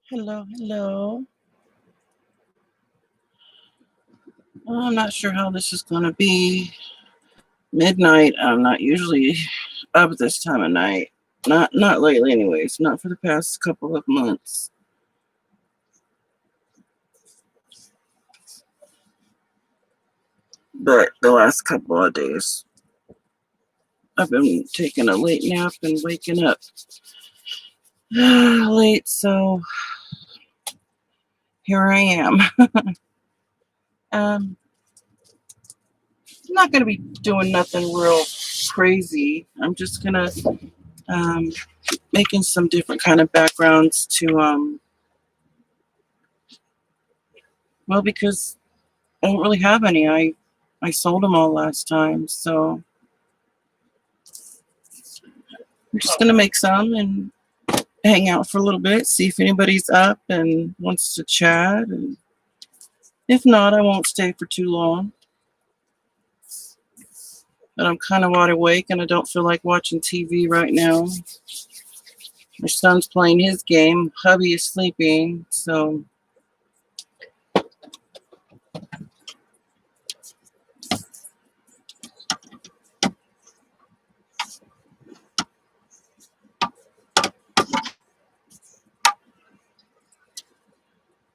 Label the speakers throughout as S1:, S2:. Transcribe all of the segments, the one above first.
S1: Hello, hello. Well, I'm not sure how this is going to be. Midnight, I'm not usually up this time of night. Not lately anyways, not for the past couple of months. But the last couple of days, I've been taking a late nap and waking up late, so here I am. I'm not going to be doing nothing real crazy. I'm just going to making some different kind of backgrounds to well, because I don't really have any. I sold them all last time, so I'm just gonna make some and hang out for a little bit, see if anybody's up and wants to chat, and if not, I won't stay for too long. But I'm kind of wide awake and I don't feel like watching TV right now. My son's playing his game, hubby is sleeping, so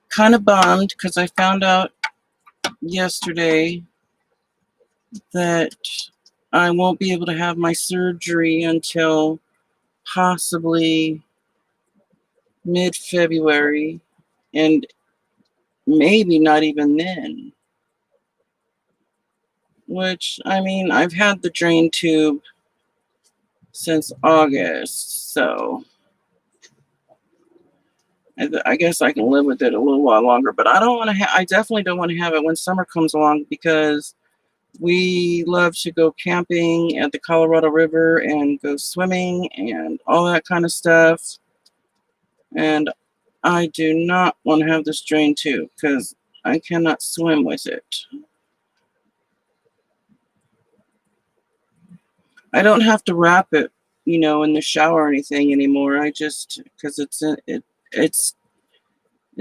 S1: kind of bummed because I found out yesterday that I won't be able to have my surgery until possibly mid-February, and maybe not even then. Which, I mean, I've had the drain tube since August, so I guess I can live with it a little while longer. But I don't want to. I definitely don't want to have it when summer comes along, because we love to go camping at the Colorado River and go swimming and all that kind of stuff. And I do not want to have this drain tube because I cannot swim with it. I don't have to wrap it, in the shower or anything anymore. I just, because it's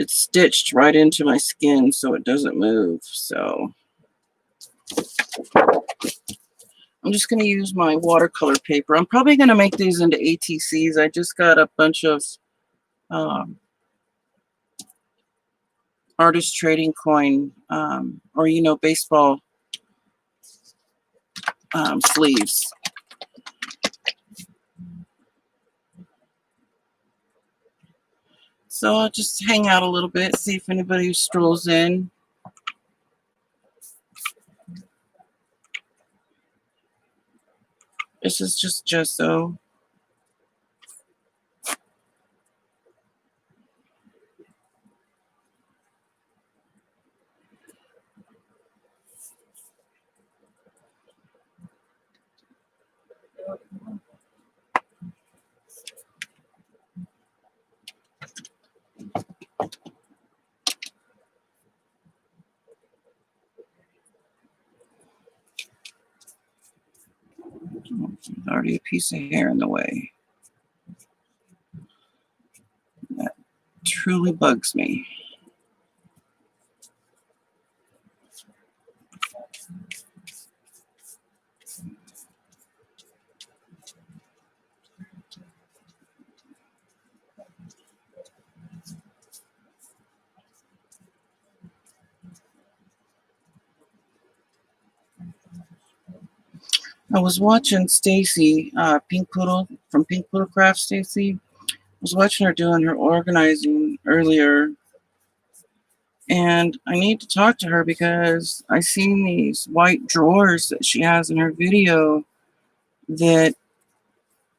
S1: stitched right into my skin, so it doesn't move. So I'm just going to use my watercolor paper. I'm probably going to make these into ATCs. I just got a bunch of artist trading coin, or baseball sleeves. So I'll just hang out a little bit, see if anybody strolls in. This is just gesso. There's already a piece of hair in the way. That truly bugs me. I was watching Stacy, Pink Poodle from Pink Poodle Craft. Stacy, I was watching her doing her organizing earlier, and I need to talk to her because I seen these white drawers that she has in her video that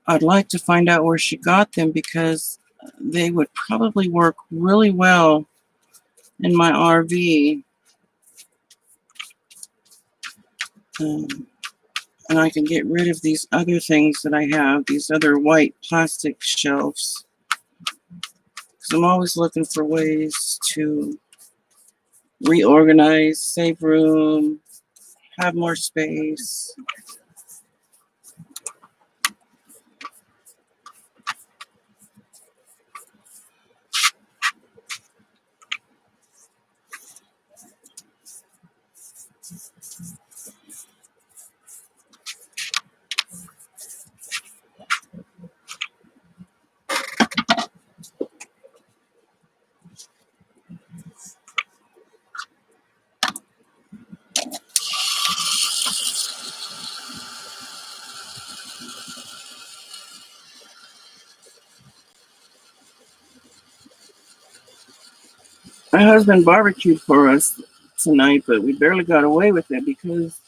S1: I'd like to find out where she got them, because they would probably work really well in my RV. And I can get rid of these other things that I have, these other white plastic shelves. Because I'm always looking for ways to reorganize, save room, have more space. My husband barbecued for us tonight, but we barely got away with it because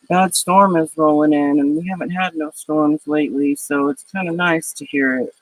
S1: bad storm is rolling in, and we haven't had no storms lately, so it's kind of nice to hear it.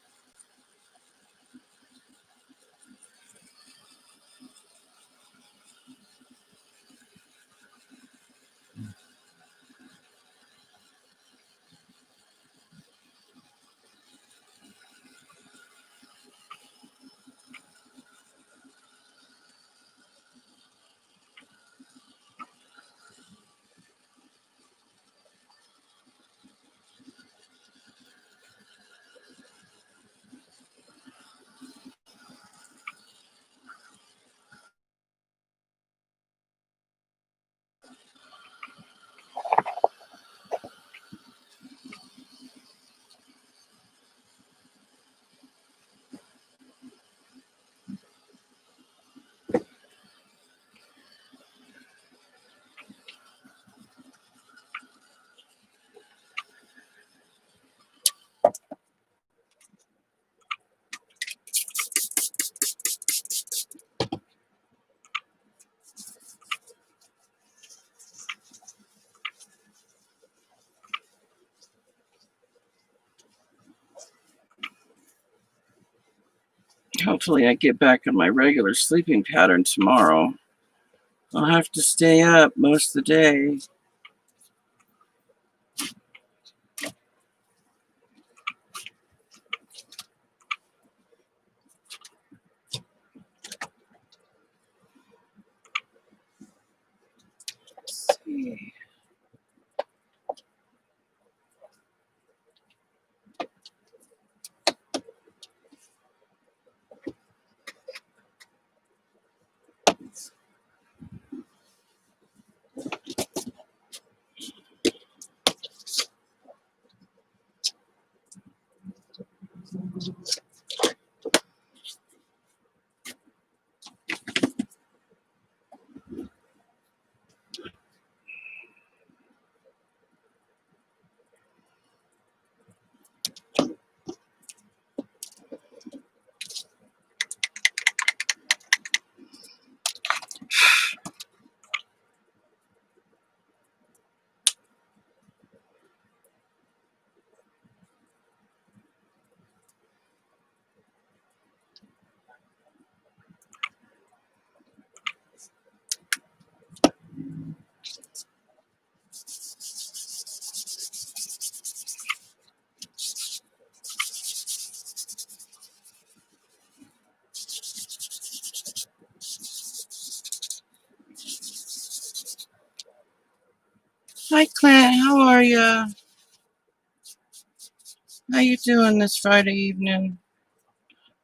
S1: Hopefully, I get back in my regular sleeping pattern tomorrow. I'll have to stay up most of the day. Let's see. Hi, Clint. How are ya? How you doing this Friday evening?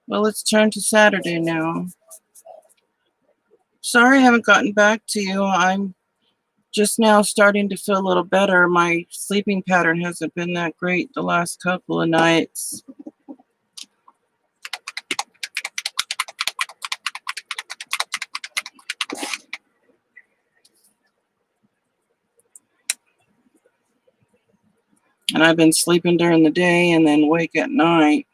S1: Well, it's turned to Saturday now. Sorry I haven't gotten back to you. I'm just now starting to feel a little better. My sleeping pattern hasn't been that great the last couple of nights. And I've been sleeping during the day and then wake at night.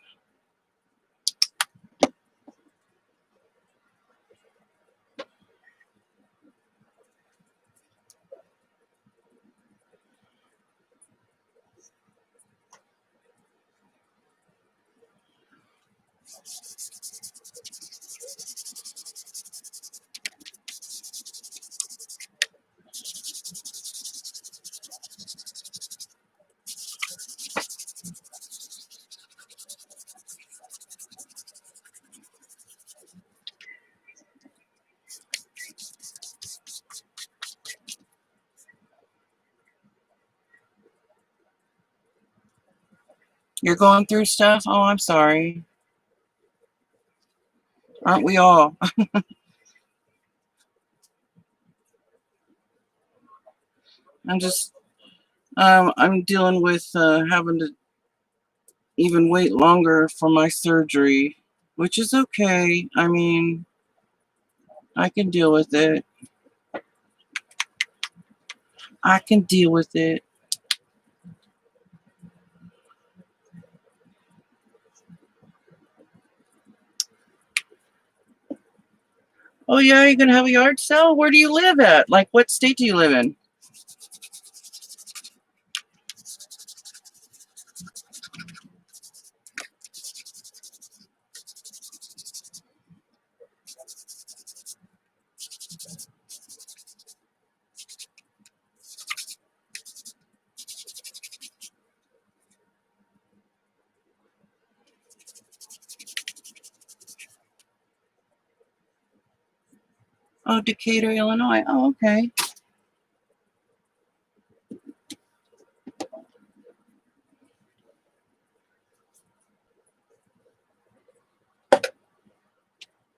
S1: You're going through stuff? Oh, I'm sorry. Aren't we all? I'm just, I'm dealing with having to even wait longer for my surgery, which is okay. I mean, I can deal with it. I can deal with it. Oh yeah, you're gonna have a yard sale? Where do you live at? Like, what state do you live in? Oh, Decatur, Illinois. Oh, okay.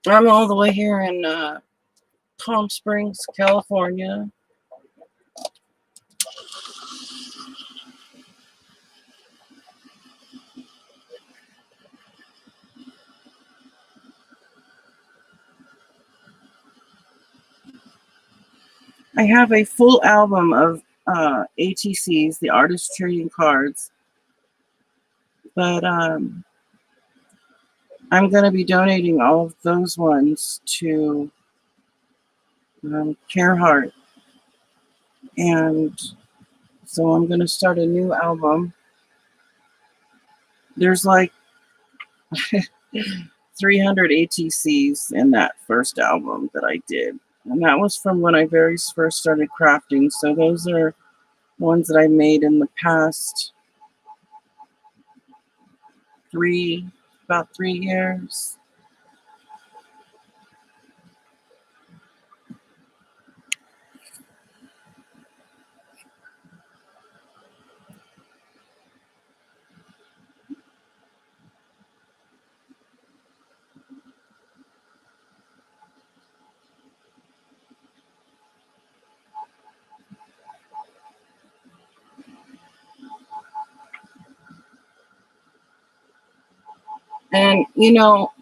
S1: I'm all the way here in Palm Springs, California. I have a full album of ATCs, the artist trading cards, but I'm going to be donating all of those ones to Carhartt, and so I'm going to start a new album. There's like 300 ATCs in that first album that I did, and that was from when I very first started crafting. So those are ones that I made in the past about 3 years. And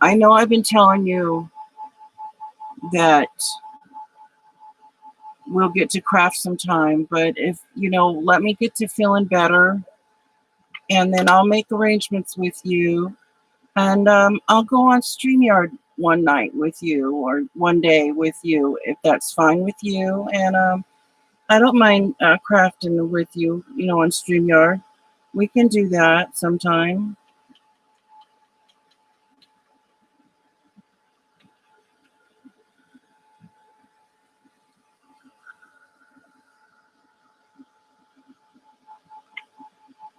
S1: I know I've been telling you that we'll get to craft sometime, but if let me get to feeling better, and then I'll make arrangements with you, and I'll go on StreamYard one night with you, or one day with you, if that's fine with you. And I don't mind crafting with you, on StreamYard. We can do that sometime.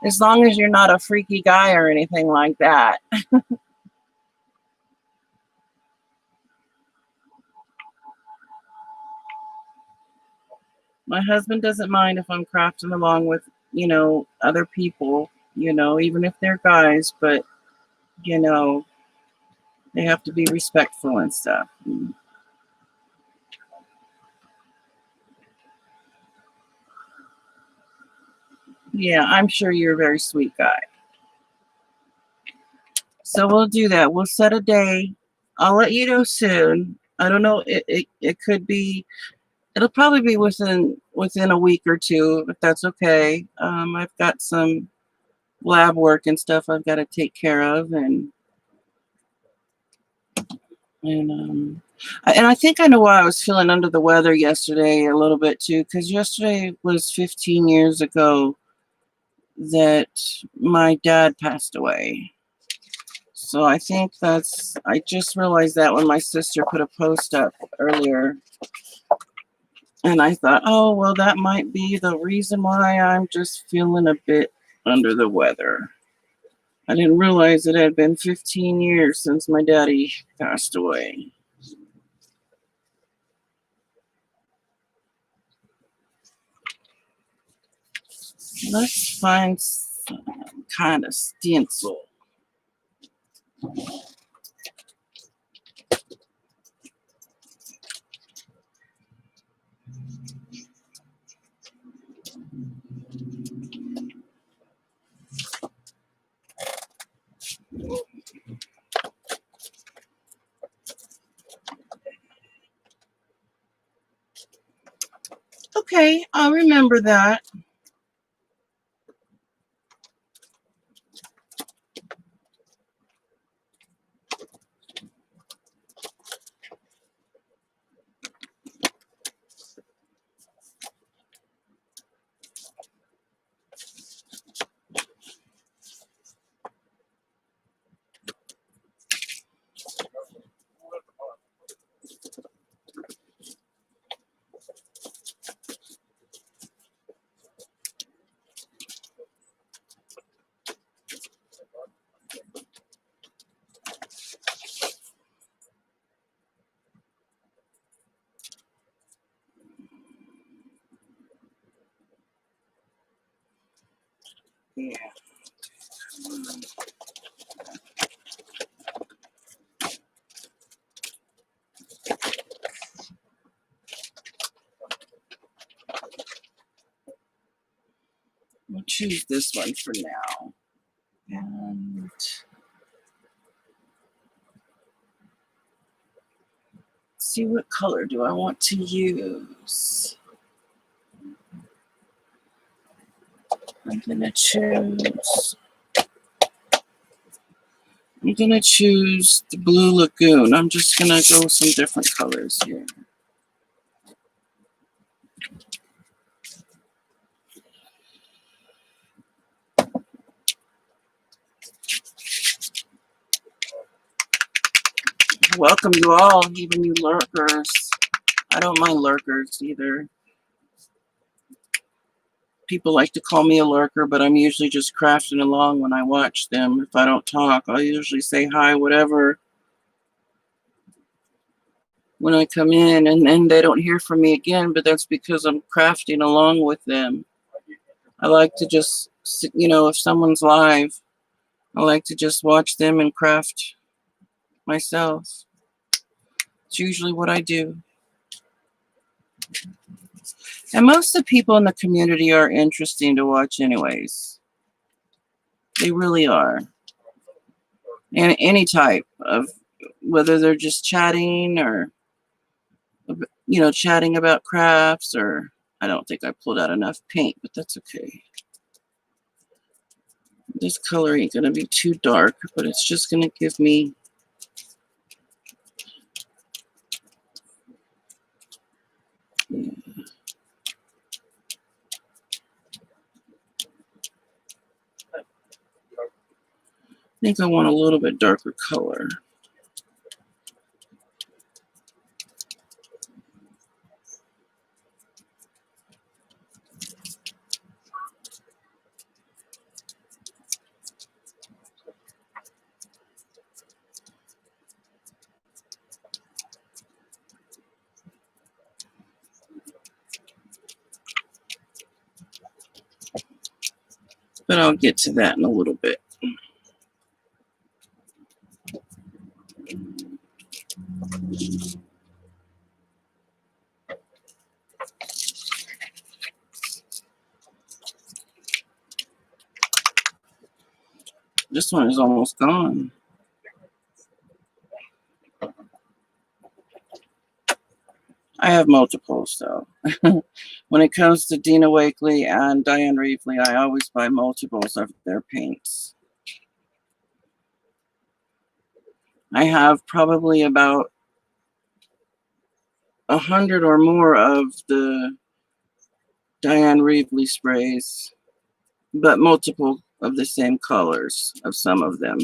S1: As long as you're not a freaky guy or anything like that. My husband doesn't mind if I'm crafting along with, other people, even if they're guys, but, they have to be respectful and stuff. Yeah, I'm sure you're a very sweet guy. So we'll do that. We'll set a day. I'll let you know soon. I don't know. It could be. It'll probably be within a week or two, if that's okay. I've got some lab work and stuff I've got to take care of, and I think I know why I was feeling under the weather yesterday a little bit too, because yesterday was 15 years ago that my dad passed away. So I think I just realized that when my sister put a post up earlier, and I thought, oh, well, that might be the reason why I'm just feeling a bit under the weather. I didn't realize it had been 15 years since my daddy passed away. Let's find some kind of stencil. Okay, I'll remember that. Yeah. We'll choose this one for now. And see, what color do I want to use? I'm gonna choose the Blue Lagoon. I'm just gonna go with some different colors here. Welcome you all, even you lurkers. I don't mind lurkers either. People like to call me a lurker, but I'm usually just crafting along when I watch them. If I don't talk, I'll usually say hi, whatever, when I come in, and then they don't hear from me again, but that's because I'm crafting along with them. I like to just, if someone's live, I like to just watch them and craft myself. It's usually what I do. And most of the people in the community are interesting to watch anyways. They really are. And any type of, whether they're just chatting or, chatting about crafts, or I don't think I pulled out enough paint, but that's okay. This color ain't going to be too dark, but it's just going to give me I think I want a little bit darker color. But I'll get to that in a little bit. This one is almost gone. I have multiples, so when it comes to Dina Wakley and Diane Reevely, I always buy multiples of their paints. I have probably about 100 or more of the Diane Reevely sprays, but multiple of the same colors of some of them.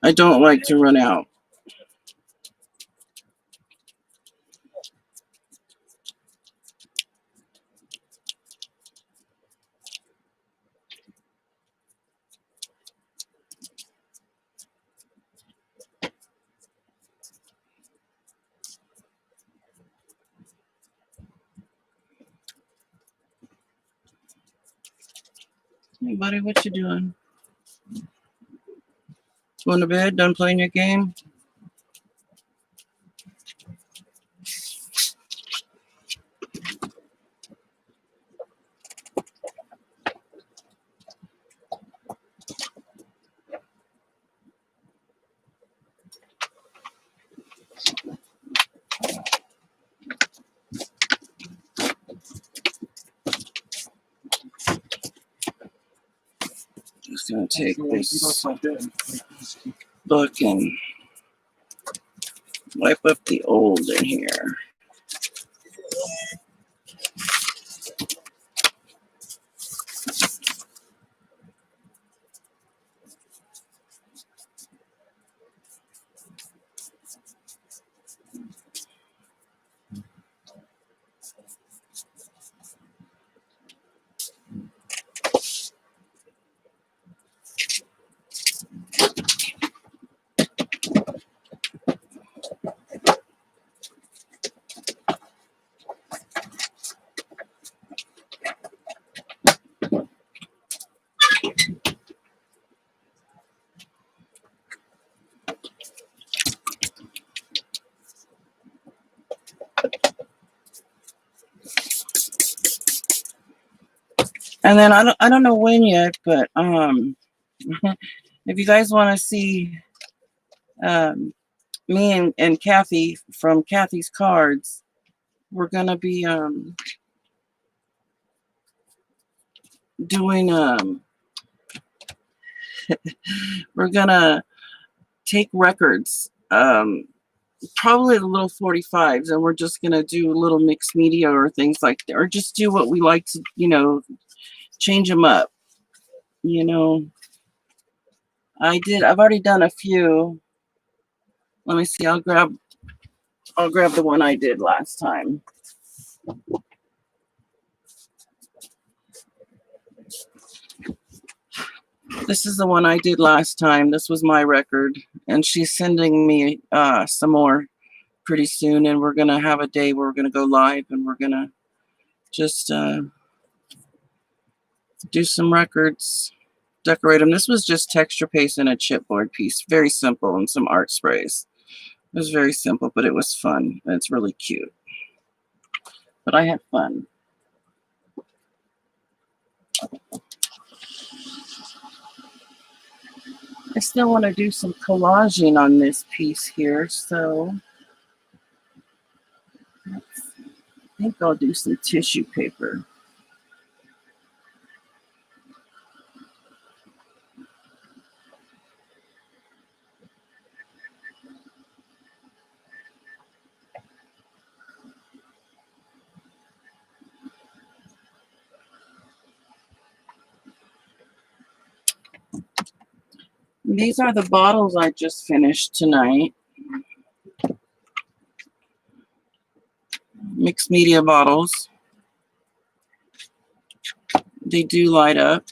S1: I don't like to run out. Hey, buddy, what you doing? Going to bed? Done playing your game? Just gonna take this book and wipe up the old in here. And then I don't know when yet, but if you guys want to see me and Kathy from Kathy's Cards, we're gonna be doing we're gonna take records, probably the little 45s, and we're just gonna do little mixed media or things like that, or just do what we like to, you know, change them up. You know, I've already done a few. Let me see. I'll grab the one I did last time. This is the one I did last time. This was my record, and she's sending me some more pretty soon, and we're gonna have a day where we're gonna go live, and we're gonna just do some records, decorate them. This was just texture paste and a chipboard piece, very simple, and some art sprays. It was very simple, but it was fun. And it's really cute. But I had fun. I still want to do some collaging on this piece here, so I think I'll do some tissue paper. These are the bottles I just finished tonight. Mixed media bottles. They do light up,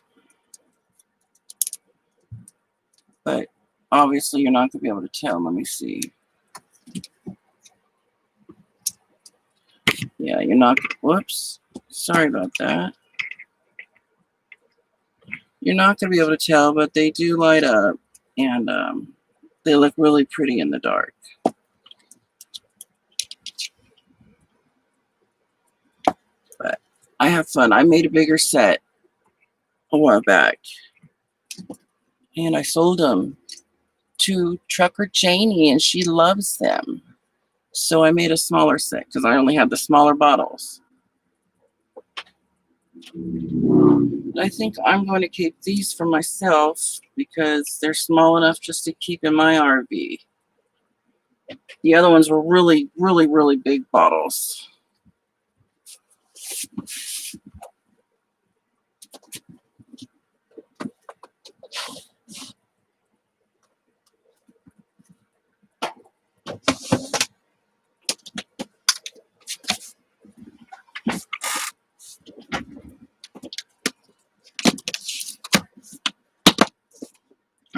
S1: but obviously you're not going to be able to tell. Let me see. Yeah, you're not. Whoops. Sorry about that. You're not going to be able to tell, but they do light up, and they look really pretty in the dark. But I have fun. I made a bigger set a while back, and I sold them to Trucker Janie, and she loves them. So I made a smaller set because I only have the smaller bottles. I think I'm going to keep these for myself because they're small enough just to keep in my RV. The other ones were really, really, really big bottles.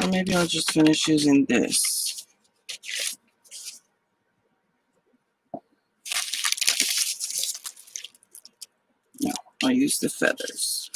S1: Or maybe I'll just finish using this. No, I'll use the feathers.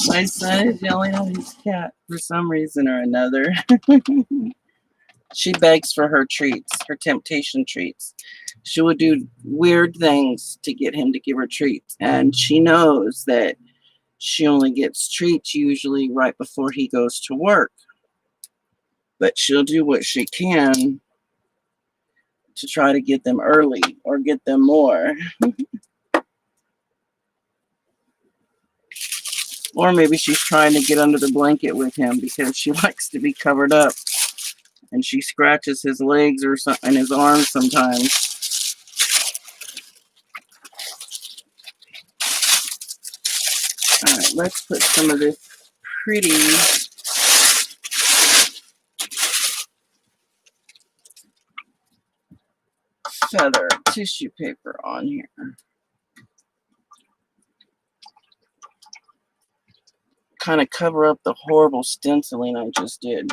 S1: My son is yelling at his cat for some reason or another. She begs for her treats, her temptation treats. She would do weird things to get him to give her treats. And she knows that she only gets treats usually right before he goes to work. But she'll do what she can to try to get them early or get them more. Or maybe she's trying to get under the blanket with him because she likes to be covered up. And she scratches his legs or something and his arms sometimes. All right, let's put some of this pretty feather tissue paper on here. Kind of cover up the horrible stenciling I just did.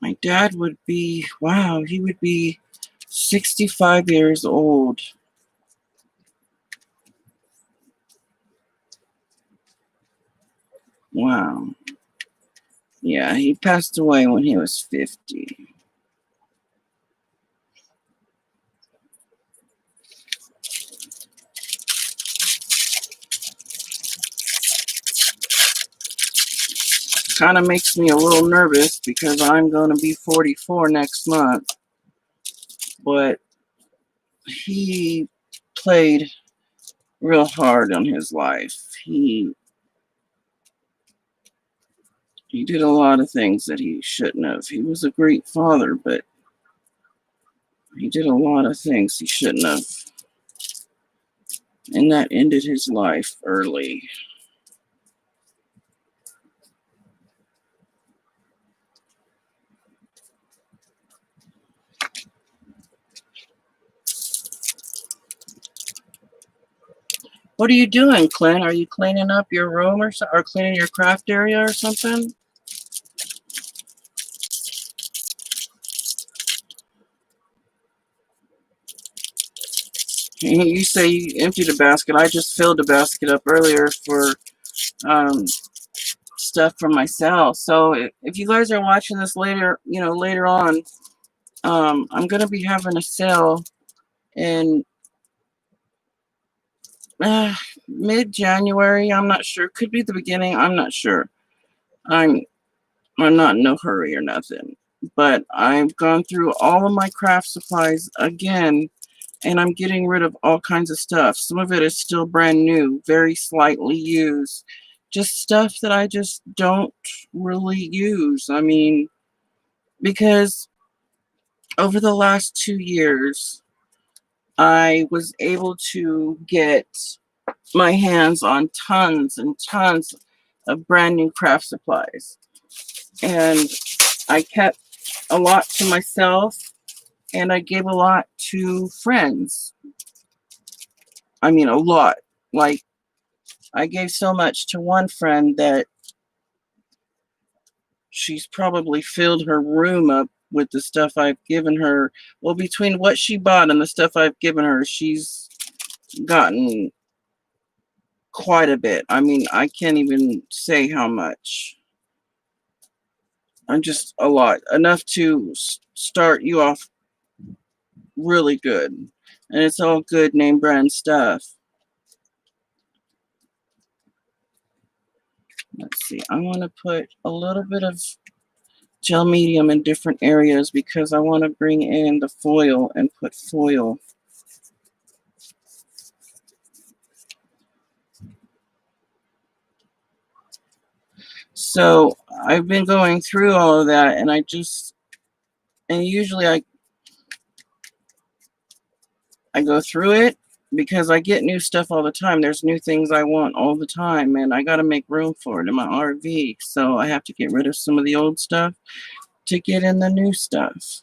S1: My dad would be, wow, he would be 65 years old. Wow. Yeah, he passed away when he was 50. Kind of makes me a little nervous because I'm going to be 44 next month. But he played real hard on his life. He did a lot of things that he shouldn't have. He was a great father, but he did a lot of things he shouldn't have. And that ended his life early. What are you doing, Clint? Are you cleaning up your room or cleaning your craft area or something? You say you emptied a basket. I just filled a basket up earlier for stuff for myself. So if you guys are watching this later, later on, I'm gonna be having a sale in mid-January. I'm not sure. Could be the beginning. I'm not sure. I'm not in no hurry or nothing. But I've gone through all of my craft supplies again, and I'm getting rid of all kinds of stuff. Some of it is still brand new, very slightly used. Just stuff that I just don't really use. I mean, because over the last 2 years, I was able to get my hands on tons and tons of brand new craft supplies. And I kept a lot to myself, and I gave a lot to friends. I mean, a lot. Like, I gave so much to one friend that she's probably filled her room up with the stuff I've given her. Well, between what she bought and the stuff I've given her, she's gotten quite a bit. I mean, I can't even say how much. I'm just a lot. Enough to start you off really good. And it's all good name brand stuff. Let's see, I want to put a little bit of gel medium in different areas because I want to bring in the foil and put foil. So I've been going through all of that, and usually I go through it because I get new stuff all the time. There's new things I want all the time, and I got to make room for it in my RV. So I have to get rid of some of the old stuff to get in the new stuff.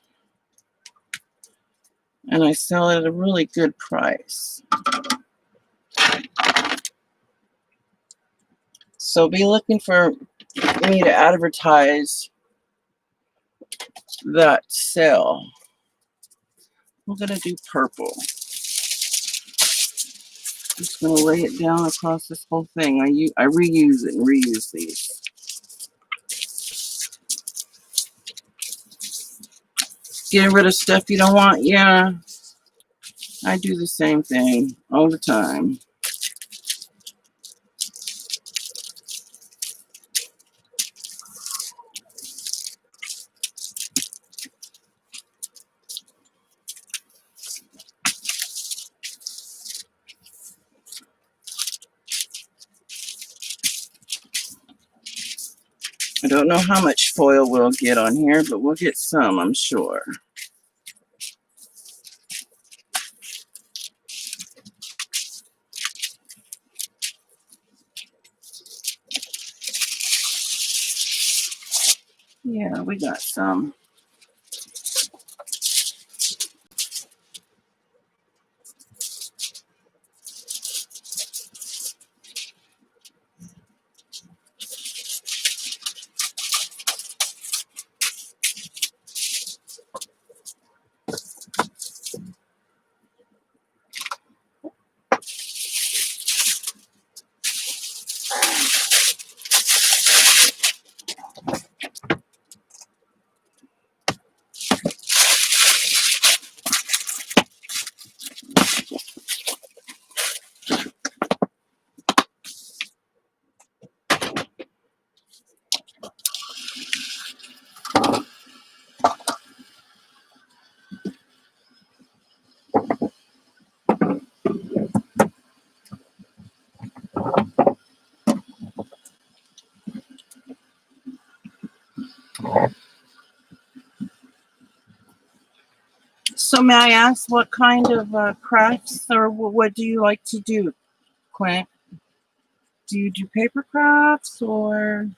S1: And I sell it at a really good price. So be looking for me to advertise that sale. I'm going to do purple. Just going to lay it down across this whole thing. I reuse it and reuse these. Getting rid of stuff you don't want? Yeah, I do the same thing all the time. I don't know how much foil we'll get on here, but we'll get some, I'm sure. Yeah, we got some. So may I ask what kind of crafts or what do you like to do, Clint? Do you do paper crafts or?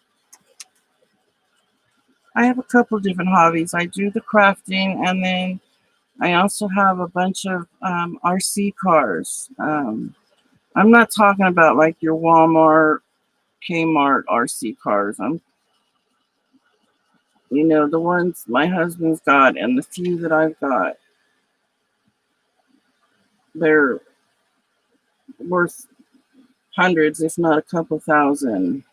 S1: I have a couple of different hobbies. I do the crafting, and then I also have a bunch of RC cars. I'm not talking about like your Walmart, Kmart RC cars. The ones my husband's got and the few that I've got. They're worth hundreds, if not a couple thousand.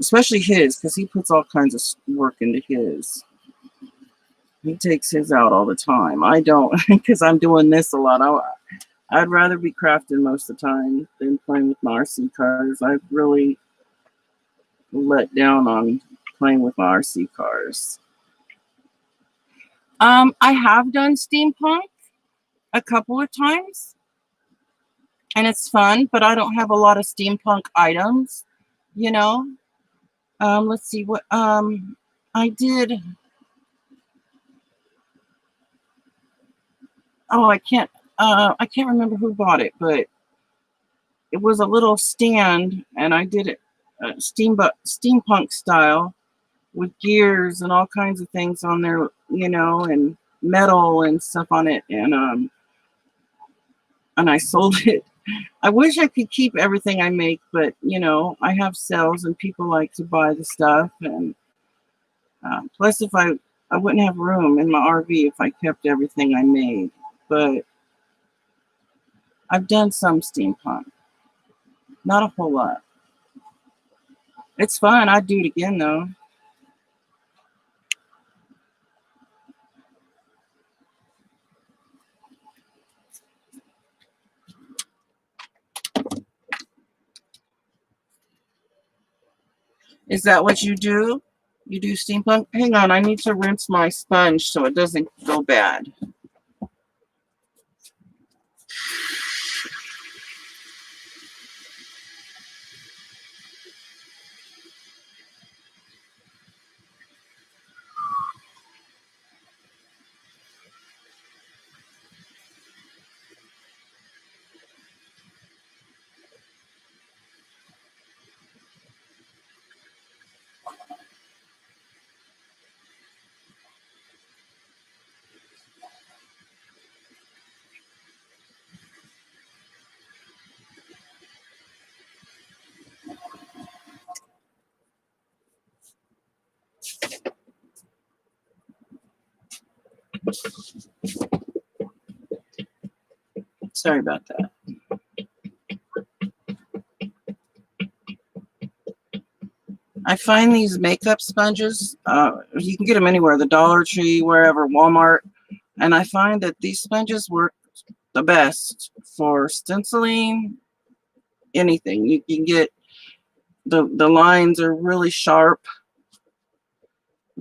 S1: Especially his, because he puts all kinds of work into his. He takes his out all the time. I don't, because I'm doing this a lot. I'd rather be crafting most of the time than playing with my RC cars. I've really let down on playing with my RC cars. I have done steampunk a couple of times, and it's fun, but I don't have a lot of steampunk items, you know. Let's see what I did. Oh, I can't remember who bought it, but it was a little stand, and I did it steampunk style with gears and all kinds of things on there, and metal and stuff on it, and I sold it. I wish I could keep everything I make, but I have sales and people like to buy the stuff, and plus if I wouldn't have room in my RV if I kept everything I made. But I've done some steampunk, not a whole lot. It's fun. I'd do it again though. Is that what you do? You do steampunk? Hang on, I need to rinse my sponge so it doesn't go bad. Sorry about that. I find these makeup sponges, you can get them anywhere, the Dollar Tree, wherever, Walmart, and I find that these sponges work the best for stenciling anything. You can get, the lines are really sharp.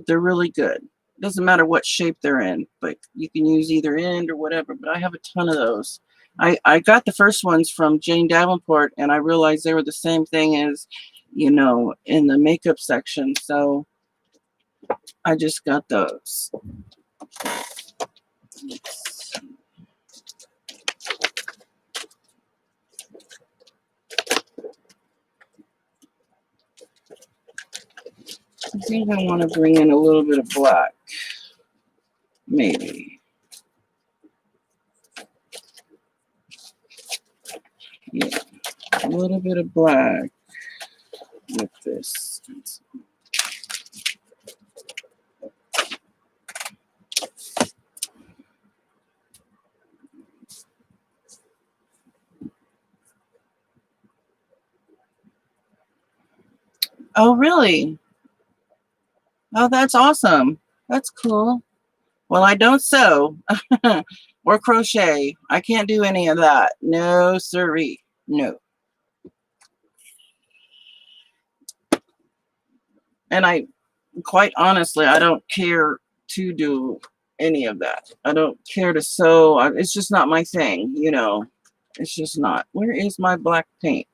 S1: They're really good. Doesn't matter what shape they're in, but you can use either end or whatever, but I have a ton of those. I got the first ones from Jane Davenport, and I realized they were the same thing as, you know, in the makeup section, so I just got those. I think I want to bring in a little bit of black, maybe. Yeah, a little bit of black with this. Oh, really? Oh, that's awesome. That's cool. Well, I don't sew or crochet. I can't do any of that. No, siree. No. And I, quite honestly, I don't care to do any of that. I don't care to sew. It's just not my thing, you know. It's just not. Where is my black paint?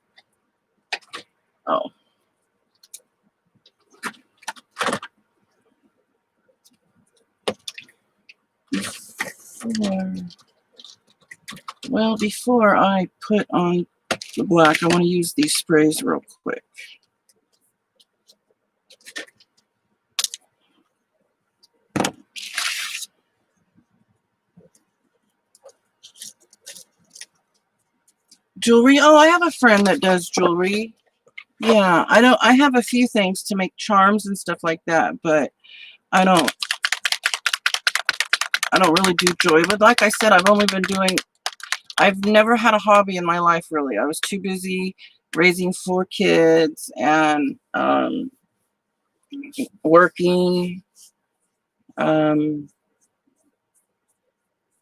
S1: Oh. Well, before I put on the black, I want to use these sprays real quick. Jewelry. Oh, I have a friend that does jewelry. Yeah, I have a few things to make charms and stuff like that, but I don't really do jewelry. But like I said, I've never had a hobby in my life, really. I was too busy raising 4 kids and working.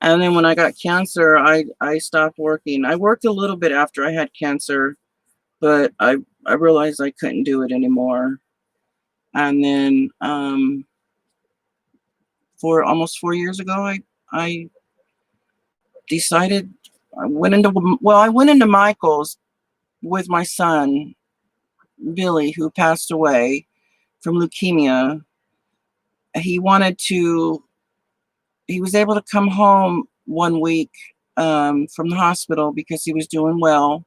S1: And then when I got cancer, I stopped working. I worked a little bit after I had cancer, but I realized I couldn't do it anymore. And then for almost 4 years ago, I decided I went into Michael's with my son Billy, who passed away from leukemia. He was able to come home 1 week from the hospital because he was doing well,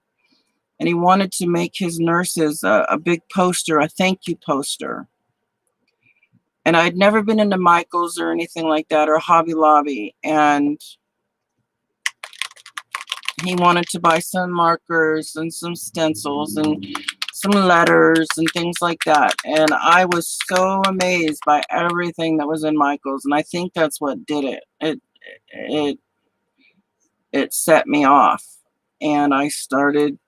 S1: and he wanted to make his nurses a big poster, a thank you poster. And I'd never been into Michael's or anything like that, or Hobby Lobby, and he wanted to buy some markers and some stencils and some letters and things like that. And I was so amazed by everything that was in Michael's, and I think that's what did it. It set me off, and I started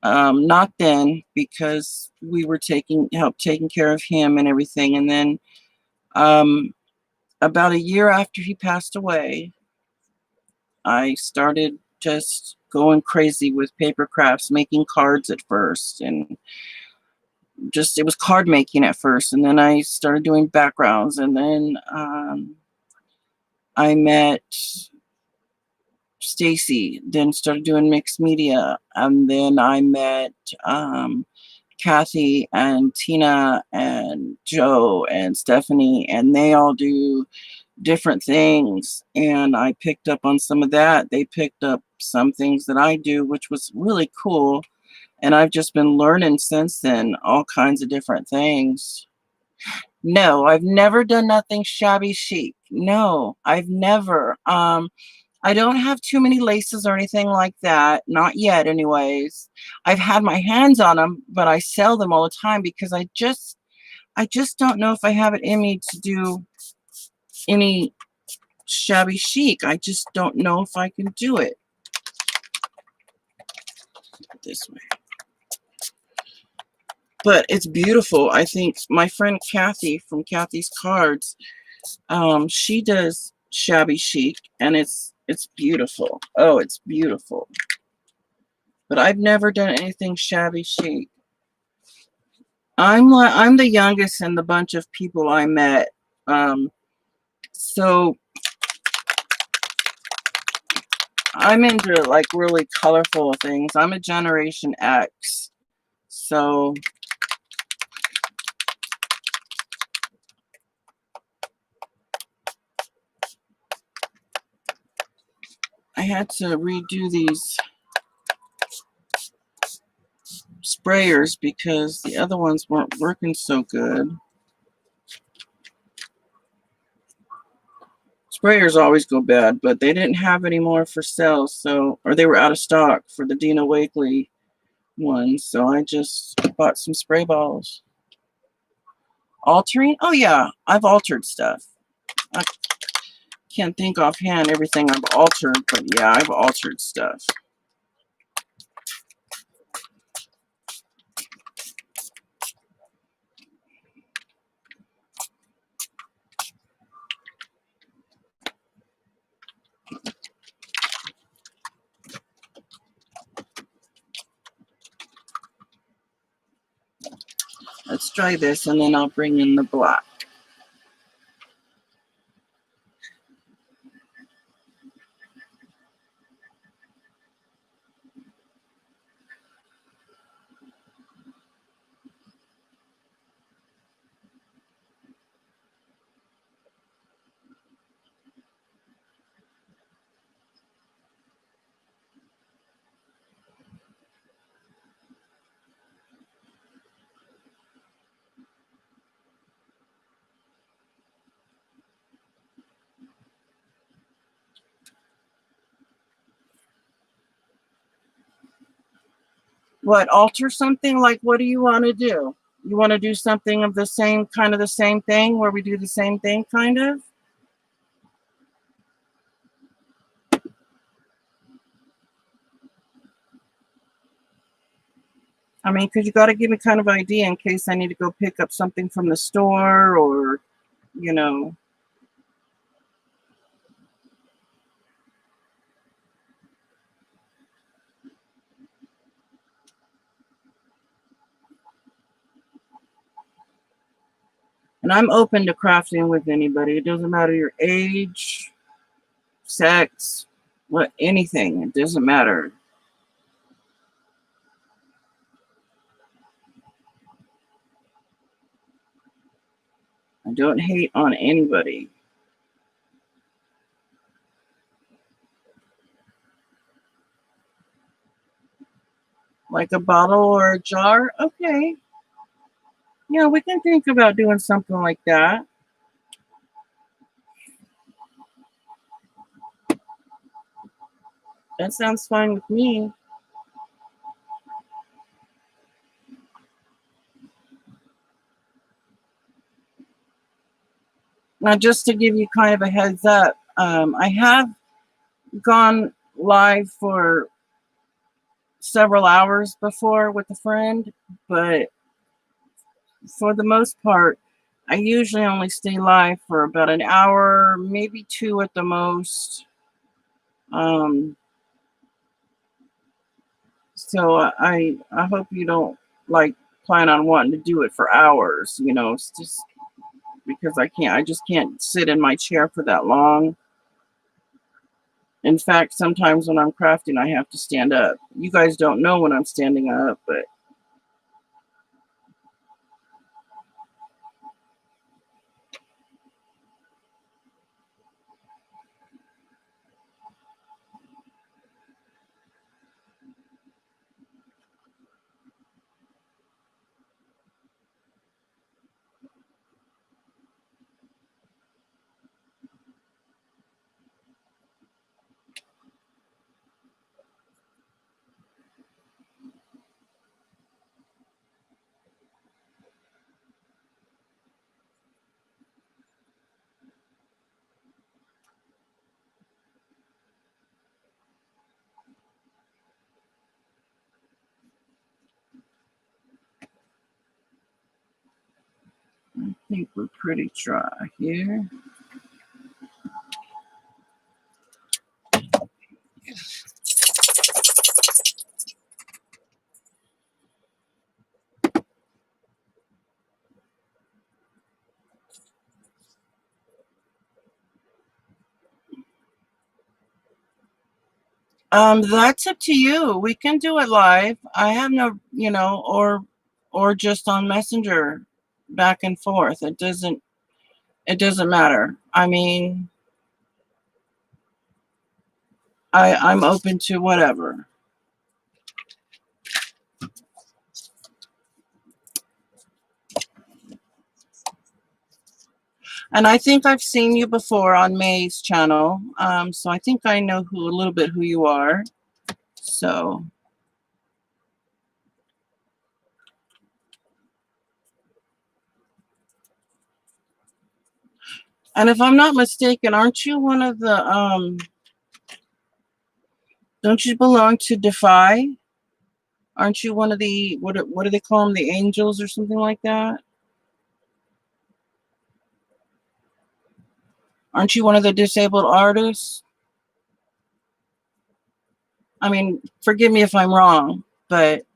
S1: not then, because we were taking care of him and everything, and then about a year after he passed away, I started just going crazy with paper crafts, making cards at first, and just, it was card making at first, and then I started doing backgrounds, and then I met Stacy, then started doing mixed media, and then I met Kathy and Tina and Joe and Stephanie, and they all do different things, and I picked up on some of that. They picked up some things that I do, which was really cool, and I've just been learning since then all kinds of different things. No, I've never done nothing shabby chic. No, I've never. I don't have too many laces or anything like that. Not yet, anyways. I've had my hands on them, but I sell them all the time because I just don't know if I have it in me to do any shabby chic. I just don't know if I can do it. This way. But it's beautiful. I think my friend Kathy from Kathy's Cards, she does shabby chic, and it's beautiful. Oh, it's beautiful. But I've never done anything shabby chic. I'm the youngest in the bunch of people I met. So I'm into like really colorful things. I'm a Generation X. So I had to redo these sprayers because the other ones weren't working so good. Sprayers always go bad, but they didn't have any more for sale, so, or they were out of stock for the Dina Wakley one, so I just bought some spray balls. Altering? Oh yeah, I've altered stuff. I can't think offhand everything I've altered, but yeah, I've altered stuff. Let's try this, and then I'll bring in the black. What, alter something? Like, what do you want to do? You want to do something of the same, kind of the same thing, where we do the same thing, kind of? I mean, because you got to give me kind of idea in case I need to go pick up something from the store, or, you know. And I'm open to crafting with anybody. It doesn't matter your age, sex, what, anything. It doesn't matter. I don't hate on anybody. Like a bottle or a jar? Okay. Yeah, we can think about doing something like that. That sounds fine with me. Now, just to give you kind of a heads up, I have gone live for several hours before with a friend, but for the most part, I usually only stay live for about an hour, maybe two at the most. Um, so I hope you don't like plan on wanting to do it for hours, you know, it's just because I just can't sit in my chair for that long. In fact, sometimes when I'm crafting, I have to stand up. You guys don't know when I'm standing up, but I think we're pretty dry here. That's up to you. We can do it live. I have no, you know, or just on Messenger, back and forth. It doesn't matter. I mean, I'm open to whatever. And I think I've seen you before on May's channel. So I think I know a little bit who you are. So, and if I'm not mistaken, aren't you one of the don't you belong to Defy? Aren't you one of the what do they call them? The angels or something like that? Aren't you one of the disabled artists? I mean, forgive me if I'm wrong, but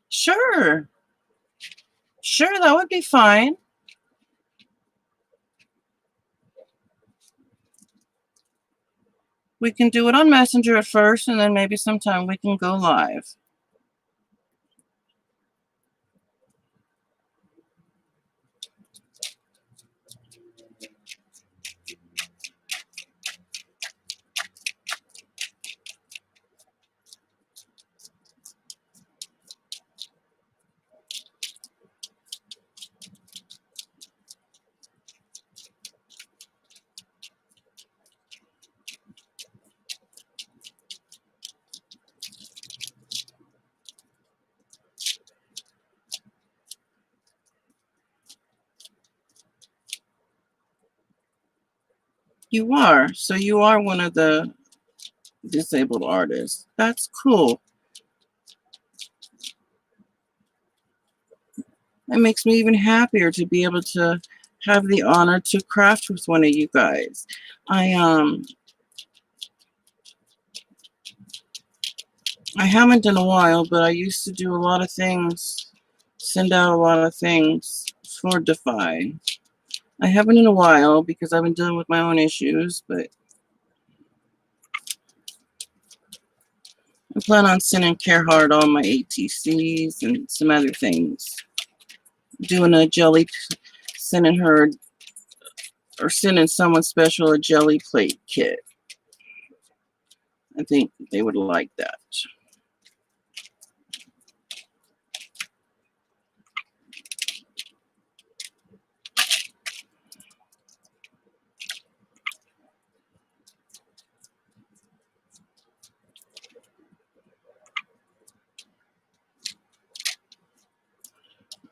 S1: sure. Sure, that would be fine. We can do it on Messenger at first, and then maybe sometime we can go live. You are. So you are one of the disabled artists. That's cool. It makes me even happier to be able to have the honor to craft with one of you guys. I haven't in a while, but I used to do a lot of things, send out a lot of things for Defy. I haven't in a while because I've been dealing with my own issues, but I plan on sending Carehart all my ATCs and some other things. Doing a jelly, sending her, or sending someone special a jelly plate kit. I think they would like that.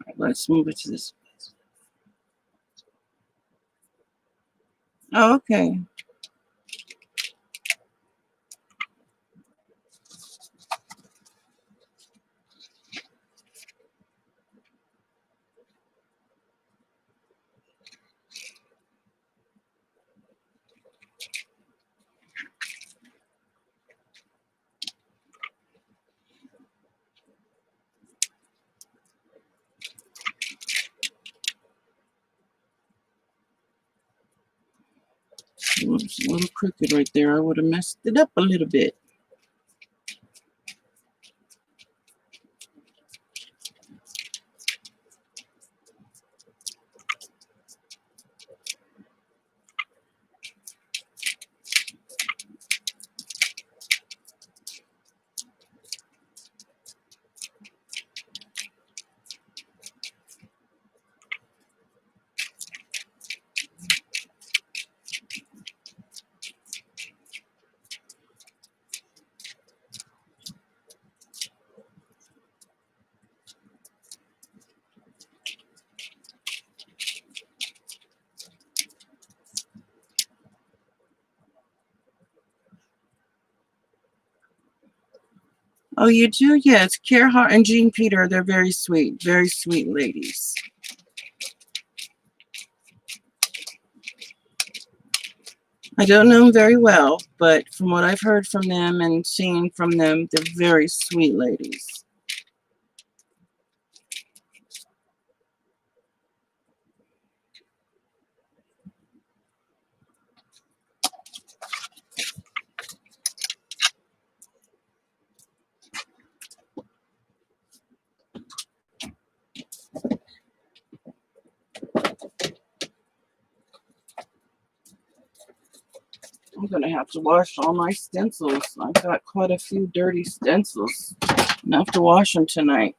S1: Right, let's move it to this. Oh, okay. Oops, a little crooked right there. I would have messed it up a little bit. Oh, you do? Yes. Gerhard and Jean Peter, they're very sweet ladies. I don't know them very well, but from what I've heard from them and seen from them, they're very sweet ladies. I'm going to have to wash all my stencils. I've got quite a few dirty stencils. I have to wash them tonight.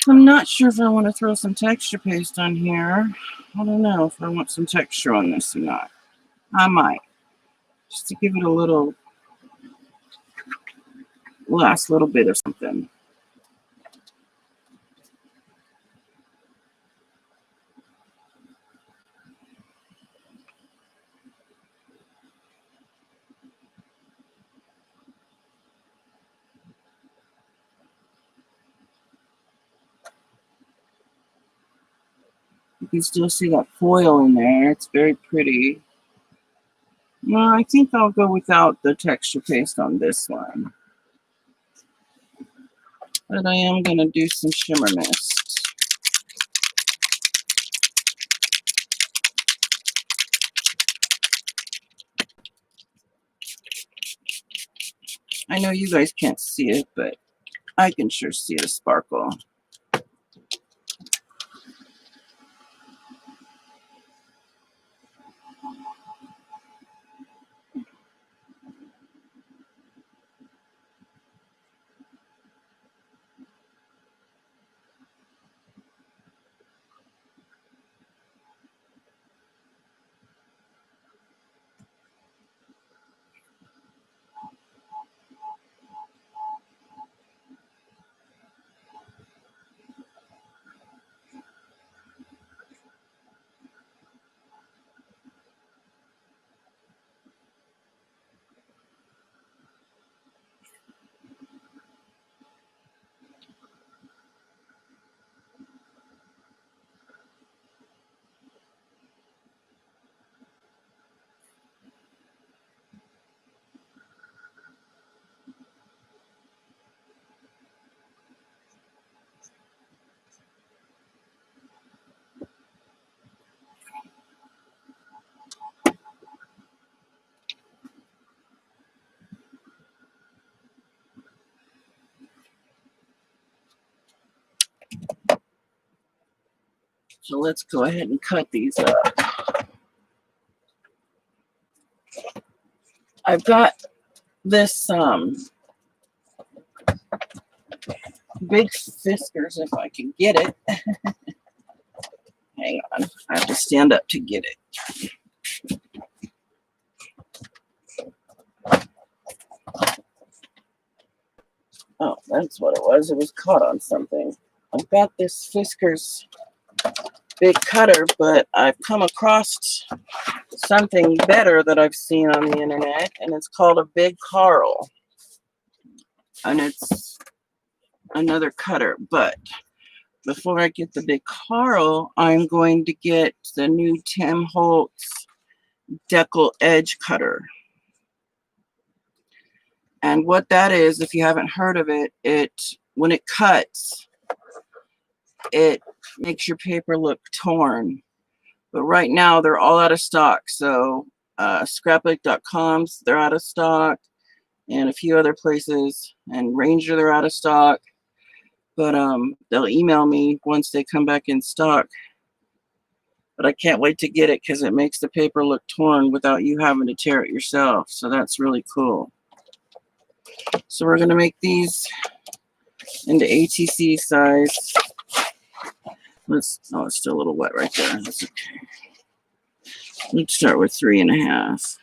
S1: I'm not sure if I want to throw some texture paste on here. I don't know if I want some texture on this or not. I might. Just to give it a little, last little bit of something. You can still see that foil in there. It's very pretty. No, I think I'll go without the texture paste on this one. But I am going to do some shimmer mist. I know you guys can't see it, but I can sure see the sparkle. So let's go ahead and cut these up. I've got this big Fiskars, if I can get it. Hang on, I have to stand up to get it. Oh, that's what it was. It was caught on something. I've got this Fiskars big cutter, but I've come across something better that I've seen on the internet, and it's called a Big Carl. And it's another cutter, but before I get the Big Carl, I'm going to get the new Tim Holtz Decal Edge Cutter. And what that is, if you haven't heard of it, when it cuts, it makes your paper look torn. But right now, they're all out of stock. So scrapbook.com's, they're out of stock, and a few other places. And Ranger, they're out of stock. But they'll email me once they come back in stock. But I can't wait to get it because it makes the paper look torn without you having to tear it yourself. So that's really cool. So we're going to make these into ATC size. Oh, it's still a little wet right there. That's okay. Let's start with 3.5.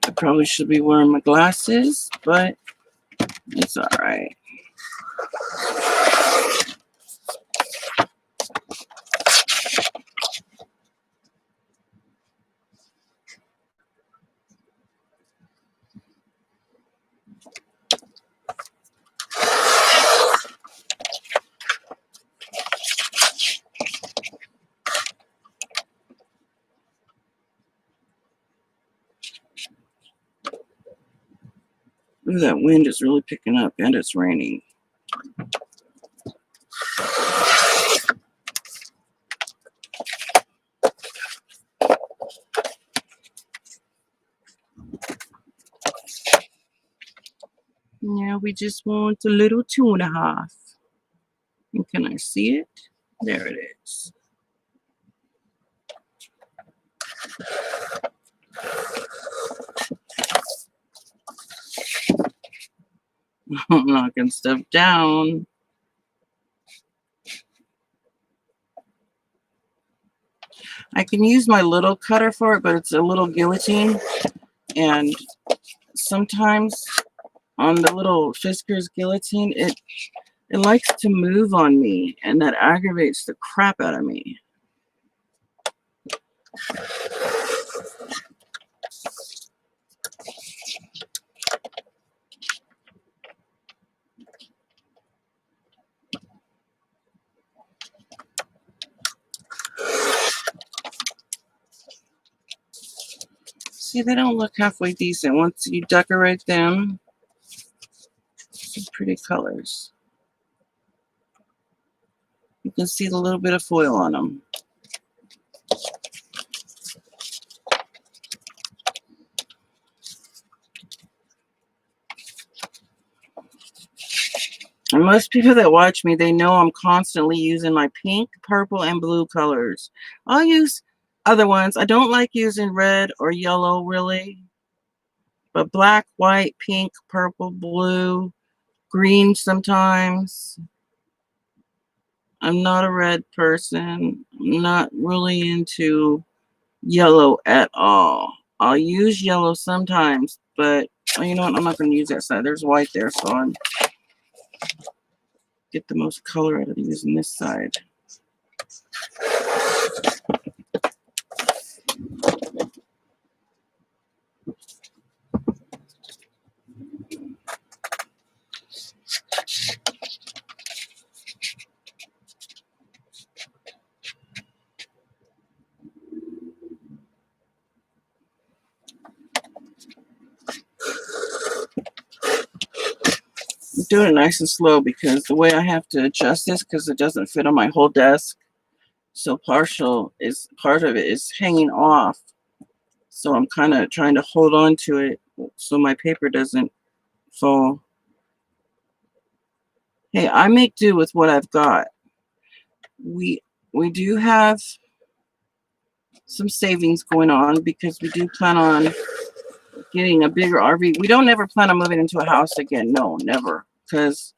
S1: I probably should be wearing my glasses, but it's all right. Ooh, that wind is really picking up, and it's raining. Now we just want a little 2.5. And can I see it? There it is. I'm knocking stuff down. I can use my little cutter for it, but it's a little guillotine. And sometimes on the little Fiskars guillotine, it likes to move on me, and that aggravates the crap out of me. See, they don't look halfway decent. Once you decorate them, some pretty colors. You can see the little bit of foil on them. And most people that watch me, they know I'm constantly using my pink, purple, and blue colors. I'll use other ones. I don't like using red or yellow, really. But black, white, pink, purple, blue, green sometimes. I'm not a red person. I'm not really into yellow at all. I'll use yellow sometimes, but well, you know what? I'm not going to use that side. There's white there, so I'm get the most color out of using this side. doing it nice and slow because the way I have to adjust this, because it doesn't fit on my whole desk, so part of it is hanging off. So I'm kind of trying to hold on to it so my paper doesn't fall. Hey, I make do with what I've got. We do have some savings going on because we do plan on getting a bigger RV. We don't ever plan on moving into a house again. No, never. Because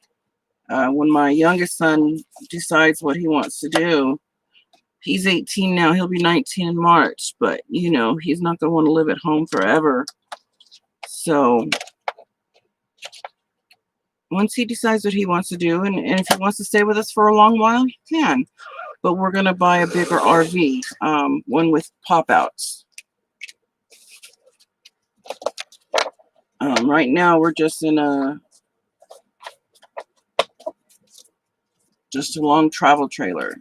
S1: when my youngest son decides what he wants to do, he's 18 now. He'll be 19 in March. But, you know, he's not going to want to live at home forever. So once he decides what he wants to do, and if he wants to stay with us for a long while, he can. But we're going to buy a bigger RV, one with pop-outs. Right now, we're just in a long travel trailer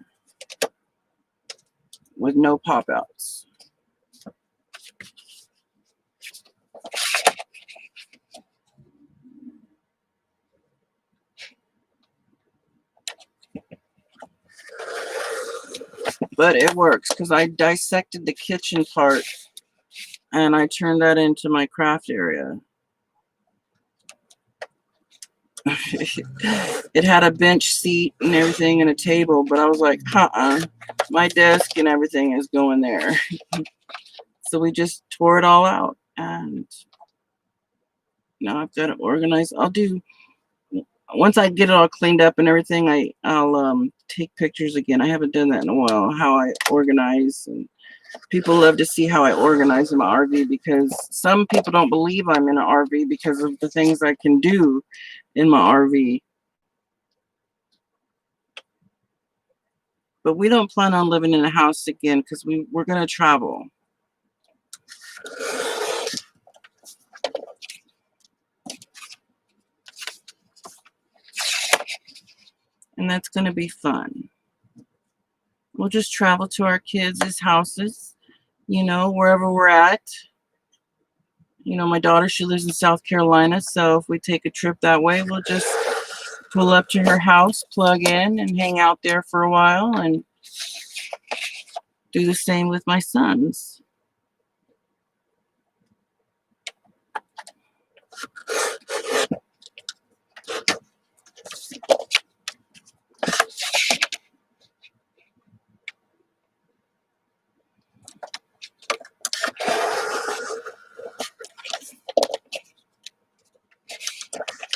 S1: with no pop-outs. But it works because I dissected the kitchen part and I turned that into my craft area. It had a bench seat and everything and a table, but I was like, my desk and everything is going there. So we just tore it all out, and now I've got it organized. Once I get it all cleaned up and everything, I'll take pictures again. I haven't done that in a while, how I organize, and people love to see how I organize in my RV because some people don't believe I'm in an RV because of the things I can do in my RV. But we don't plan on living in a house again because we're going to travel. And that's going to be fun. We'll just travel to our kids' houses, you know, wherever we're at. You know, my daughter, she lives in South Carolina, so if we take a trip that way, we'll just pull up to her house, plug in, and hang out there for a while, and do the same with my sons.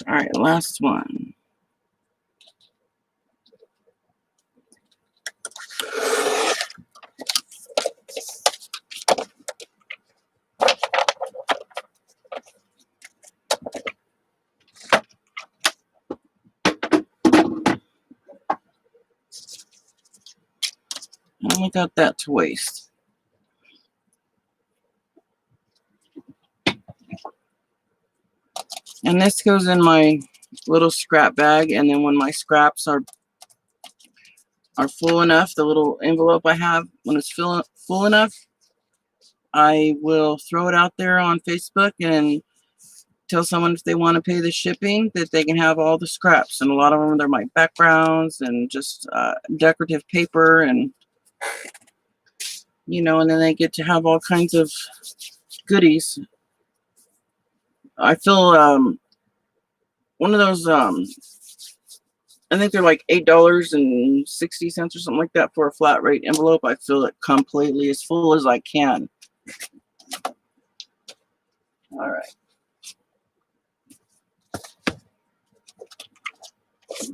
S1: All right, last one. I only got that to waste. And this goes in my little scrap bag, and then when my scraps are full enough, the little envelope I have, when it's full enough, I will throw it out there on Facebook and tell someone if they want to pay the shipping that they can have all the scraps. And a lot of them, they're my backgrounds and just decorative paper, and you know, and then they get to have all kinds of goodies. I feel one of those I think they're like $8.60 or something like that for a flat rate envelope. I fill it completely as full as I can. All right.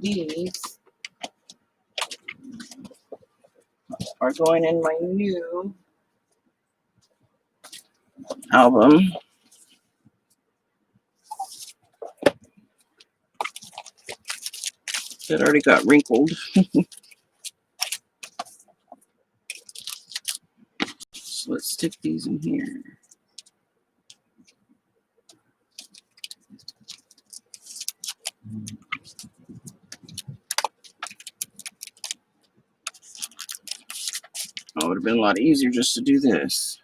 S1: These are going in my new album. It already got wrinkled. So let's stick these in here. Oh, it would have been a lot easier just to do this.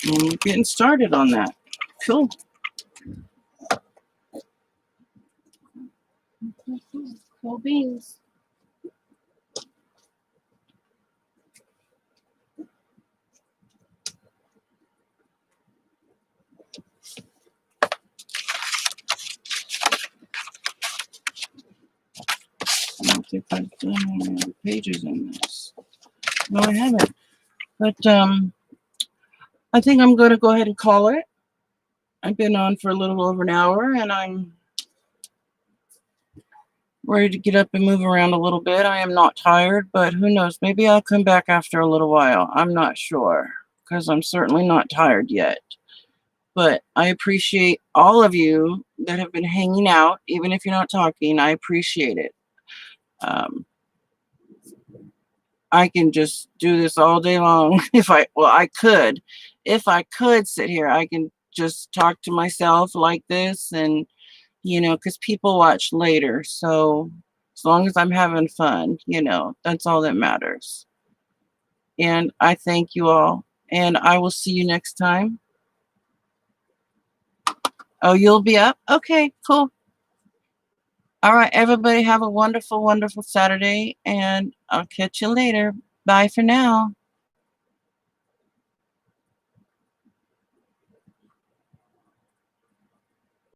S1: And getting started on that. Cool. Cool beans. I don't think I've done any other pages in this. No, I haven't. But I think I'm going to go ahead and call it. I've been on for a little over an hour, and I'm ready to get up and move around a little bit. I am not tired, but who knows? Maybe I'll come back after a little while. I'm not sure, because I'm certainly not tired yet. But I appreciate all of you that have been hanging out, even if you're not talking. I appreciate it. I can just do this all day long. If I could sit here, I can just talk to myself like this, and because people watch later. So as long as I'm having fun, that's all that matters. And I thank you all, and I will see you next time. Oh, you'll be up? Okay, cool. All right, everybody have a wonderful, wonderful Saturday, and I'll catch you later. Bye for now.